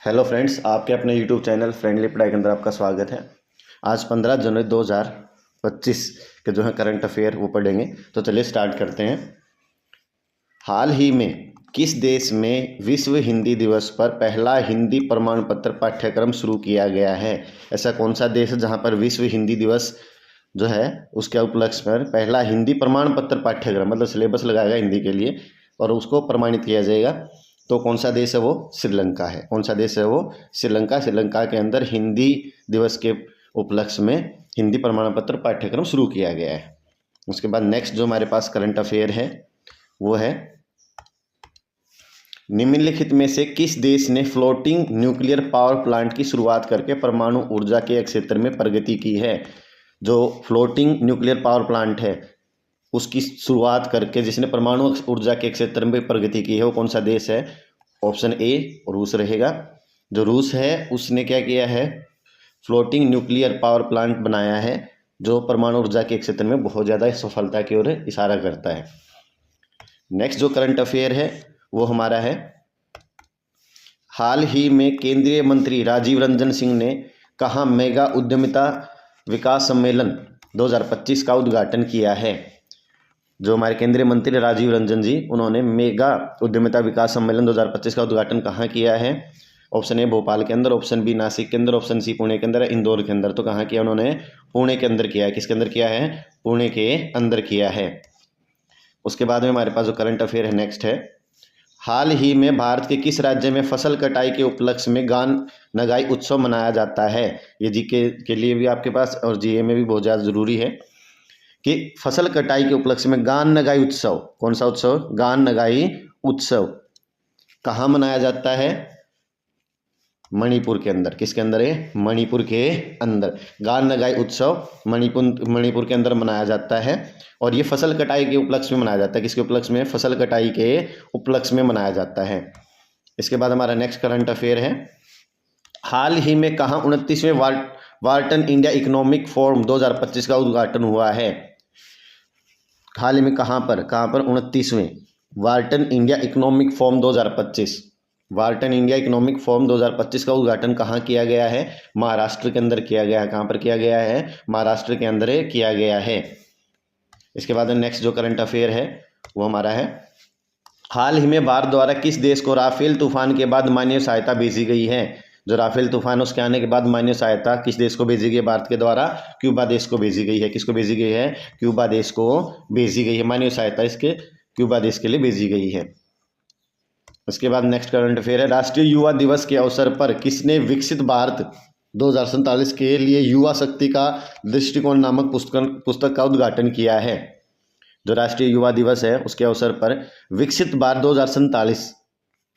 Hello friends, आपके अपने YouTube channel friendly पढ़ाई के अंदर आपका स्वागत है। आज 15 जनवरी 2025 के जो है करंट अफेयर वो पढ़ेंगे। तो चलिए स्टार्ट करते हैं। हाल ही में किस देश में विश्व हिंदी दिवस पर पहला हिंदी प्रमाण पत्र पाठ्यक्रम शुरू किया गया है? ऐसा कौन सा देश है जहां पर विश्व हिंदी दिवस जो है उसके उपलक्ष्य पर पहला हिंदी प्रमाण पत्र पाठ्यक्रम मतलब सिलेबस लगाएगा हिंदी के लिए और उसको प्रमाणित किया जाएगा? तो कौन सा देश है वो? श्रीलंका है। कौन सा देश है वो? श्रीलंका। श्रीलंका के अंदर हिंदी दिवस के उपलक्ष्य में हिंदी प्रमाण पत्र पाठ्यक्रम शुरू किया गया है। उसके बाद नेक्स्ट जो हमारे पास करंट अफेयर है वो है, निम्नलिखित में से किस देश ने फ्लोटिंग न्यूक्लियर पावर प्लांट की शुरुआत करके परमाणु ऊर्जा के क्षेत्र में प्रगति की है? जो फ्लोटिंग न्यूक्लियर पावर प्लांट है उसकी शुरुआत करके जिसने परमाणु ऊर्जा के क्षेत्र में प्रगति की है वो कौन सा देश है? ऑप्शन ए रूस रहेगा। जो रूस है उसने क्या किया है? फ्लोटिंग न्यूक्लियर पावर प्लांट बनाया है जो परमाणु ऊर्जा के क्षेत्र में बहुत ज़्यादा सफलता की ओर इशारा करता है। नेक्स्ट जो करंट अफेयर है वो हमारा है, हाल ही में केंद्रीय मंत्री राजीव रंजन सिंह ने कहाँ मेगा उद्यमिता विकास सम्मेलन 2025 का उद्घाटन किया है? जो हमारे केंद्रीय मंत्री राजीव रंजन जी उन्होंने मेगा उद्यमिता विकास सम्मेलन 2025 का उद्घाटन कहाँ किया है? ऑप्शन ए भोपाल के अंदर, ऑप्शन बी नासिक के अंदर, ऑप्शन सी पुणे के अंदर, इंदौर के अंदर। तो कहाँ किया उन्होंने? पुणे के अंदर किया है। किसके अंदर किया है? पुणे के अंदर किया है। उसके बाद में हमारे पास जो करंट अफेयर है नेक्स्ट है, हाल ही में भारत के किस राज्य में फसल कटाई के उपलक्ष्य में गान नगाई उत्सव मनाया जाता है? ये जीके के लिए भी आपके पास और जीए में भी बहुत ज़्यादा ज़रूरी है कि फसल कटाई के उपलक्ष्य में गान नगाई उत्सव, कौन सा उत्सव? गान नगाई उत्सव कहाँ मनाया जाता है? मणिपुर के अंदर। किसके अंदर है? मणिपुर के अंदर। गान नगाई उत्सव मणिपुर के अंदर मनाया जाता है और ये फसल कटाई के उपलक्ष्य में मनाया जाता है। किसके उपलक्ष्य में? फसल कटाई के उपलक्ष्य में मनाया जाता है। इसके बाद हमारा नेक्स्ट करंट अफेयर है, हाल ही में कहाँ 29वें वार्टन इंडिया इकोनॉमिक फोरम 2025 का उद्घाटन हुआ है? हाल ही में कहाँ पर 29वें Wharton India economic forum 2025, Wharton India economic forum 2025 का उद्घाटन कहाँ किया गया है? महाराष्ट्र के अंदर किया गया है। कहाँ पर किया गया है? महाराष्ट्र के अंदर किया गया है। इसके बाद नेक्स्ट जो करंट अफेयर है वो हमारा है, हाल ही में भारत द्वारा किस देश को राफेल तूफान के बाद मानवीय सहायता भेजी गई है? जो राफेल तूफान उसके आने के बाद मानवीय सहायता किस देश को भेजी गई है भारत के द्वारा? क्यूबा देश को भेजी गई है। किसको भेजी गई है? क्यूबा देश को भेजी गई है। मानवीय सहायता इसके क्यूबा देश के लिए भेजी गई है। उसके बाद नेक्स्ट करंट अफेयर है, राष्ट्रीय युवा दिवस के अवसर पर किसने विकसित भारत 2047 के लिए युवा शक्ति का दृष्टिकोण नामक पुस्तक का उद्घाटन किया है? जो राष्ट्रीय युवा दिवस है उसके अवसर पर विकसित भारत 2047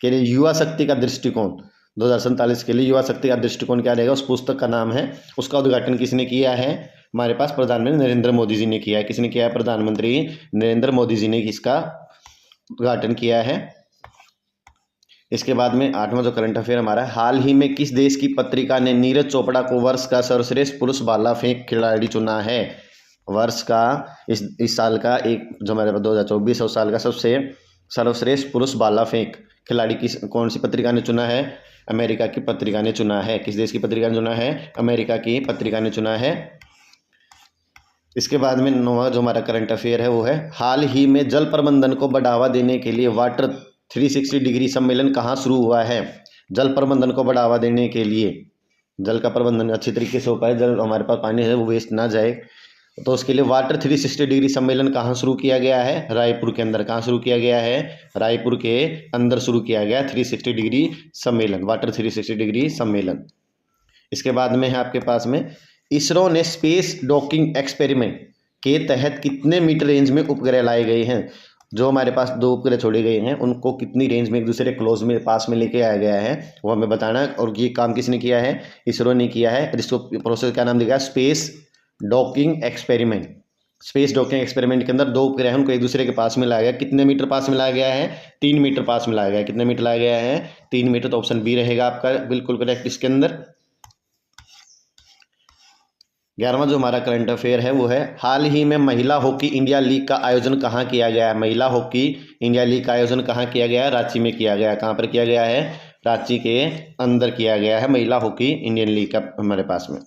के लिए युवा शक्ति का दृष्टिकोण, 2047 के लिए युवा शक्ति का दृष्टिकोण क्या रहेगा उस पुस्तक का नाम है। उसका उद्घाटन किसने किया है? हमारे पास प्रधानमंत्री नरेंद्र मोदी जी ने किया है। किसने किया है? प्रधानमंत्री नरेंद्र मोदी जी ने इसका उद्घाटन किया है। इसके बाद में 8वां जो करंट अफेयर हमारा है, हाल ही में किस देश की पत्रिका ने नीरज चोपड़ा को वर्ष का सर्वश्रेष्ठ पुरुष भाला फेंक खिलाड़ी चुना है? वर्ष का इस साल का एक जो हमारे 2024 साल का सबसे सर्वश्रेष्ठ पुरुष भाला फेंक खिलाड़ी कौन सी पत्रिका ने चुना है? अमेरिका की पत्रिका ने चुना है। किस देश की पत्रिका ने चुना है? अमेरिका की पत्रिका ने चुना है। इसके बाद में 9वां जो हमारा करंट अफेयर है वो है, हाल ही में जल प्रबंधन को बढ़ावा देने के लिए वाटर 360 डिग्री सम्मेलन कहाँ शुरू हुआ है? जल प्रबंधन को बढ़ावा देने के लिए, जल का प्रबंधन अच्छी तरीके से हो पाए, जल हमारे पास पानी है वो वेस्ट ना जाए, तो उसके लिए वाटर 360 डिग्री सम्मेलन कहाँ शुरू किया गया है? रायपुर के अंदर। कहाँ शुरू किया गया है? रायपुर के अंदर शुरू किया गया 360 डिग्री सम्मेलन, वाटर 360 डिग्री सम्मेलन। इसके बाद में है आपके पास में, इसरो ने स्पेस डॉकिंग एक्सपेरिमेंट के तहत कितने मीटर रेंज में उपग्रह लाए गए हैं? जो हमारे पास 2 उपग्रह छोड़े गए हैं उनको कितनी रेंज में एक दूसरे क्लोज में पास में लेके आया गया है वो हमें बताना है। और ये काम किसने किया है? इसरो ने किया है। इसको प्रोसेस क्या नाम दिया? Space docking experiment. Space docking experiment के अंदर 2 उपग्रह हैं उनको एक दूसरे के पास में लाया गया। कितने मीटर पास में लाया गया है? 3 मीटर पास में लाया गया है। कितने मीटर लाया गया है? 3 मीटर। तो ऑप्शन बी रहेगा आपका बिल्कुल करेक्ट इसके अंदर। 11वां जो हमारा करंट अफेयर है वो है, हाल ही में महिला हॉकी इंडिया लीग का आयोजन कहाँ किया गया है? महिला हॉकी इंडिया लीग का आयोजन कहाँ किया गया है? रांची में किया गया है। कहाँ पर किया गया है? रांची के अंदर किया गया है। महिला हॉकी इंडियन लीग का हमारे पास में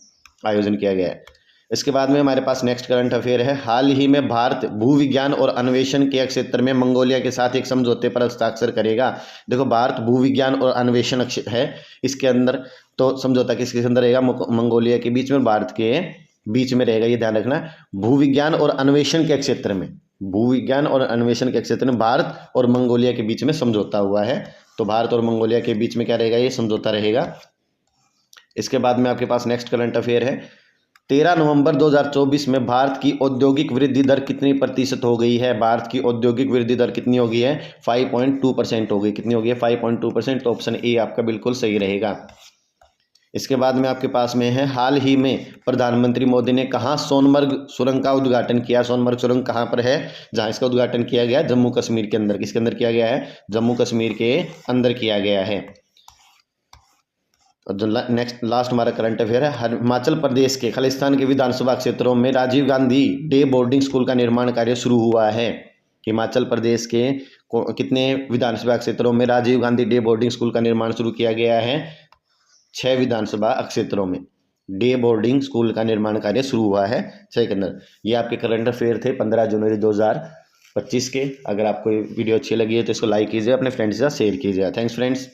आयोजन किया गया है। इसके बाद में हमारे पास नेक्स्ट करंट अफेयर है। हाल ही में भारत भूविज्ञान और अन्वेषण के क्षेत्र में मंगोलिया के साथ एक समझौते पर हस्ताक्षर करेगा। देखो, भारत भूविज्ञान और अन्वेषण है, इसके अंदर तो समझौता किसके अंदर रहेगा? मंगोलिया के बीच में, भारत के बीच में रहेगा, ये ध्यान रखना। भूविज्ञान और अन्वेषण के क्षेत्र में, भूविज्ञान और अन्वेषण के क्षेत्र में भारत और मंगोलिया के बीच में समझौता हुआ है। तो भारत और मंगोलिया के बीच में क्या रहेगा? ये समझौता रहेगा। इसके बाद में आपके पास नेक्स्ट करंट अफेयर है। 13 नवंबर 2024 में भारत की औद्योगिक वृद्धि दर कितनी प्रतिशत हो गई है? भारत की औद्योगिक वृद्धि दर कितनी हो गई है? 5.2% हो गई। कितनी हो गई है? 5.2%। तो ऑप्शन ए आपका बिल्कुल सही रहेगा। इसके बाद में आपके पास में है, हाल ही में प्रधानमंत्री मोदी ने कहाँ सोनमर्ग सुरंग का उद्घाटन किया? सोनमर्ग सुरंग कहाँ पर है जहाँ इसका उद्घाटन किया गया? जम्मू कश्मीर के अंदर। किसके अंदर किया गया है? जम्मू कश्मीर के अंदर किया गया है। और जो नेक्स्ट लास्ट हमारा करंट अफेयर है, हिमाचल प्रदेश के खालिस्तान के विधानसभा क्षेत्रों में Rajiv Gandhi day boarding school का निर्माण कार्य शुरू हुआ है। हिमाचल प्रदेश के कितने विधानसभा क्षेत्रों में Rajiv Gandhi day boarding school का निर्माण शुरू किया गया है? 6 विधानसभा क्षेत्रों में डे बोर्डिंग स्कूल का निर्माण कार्य शुरू हुआ है 6 के अंदर। ये आपके करंट अफेयर थे 15 जनवरी 2025 के। अगर आपको ये वीडियो अच्छी लगी है तो इसको लाइक कीजिए, अपने फ्रेंड्स के साथ शेयर कीजिए। Thanks friends.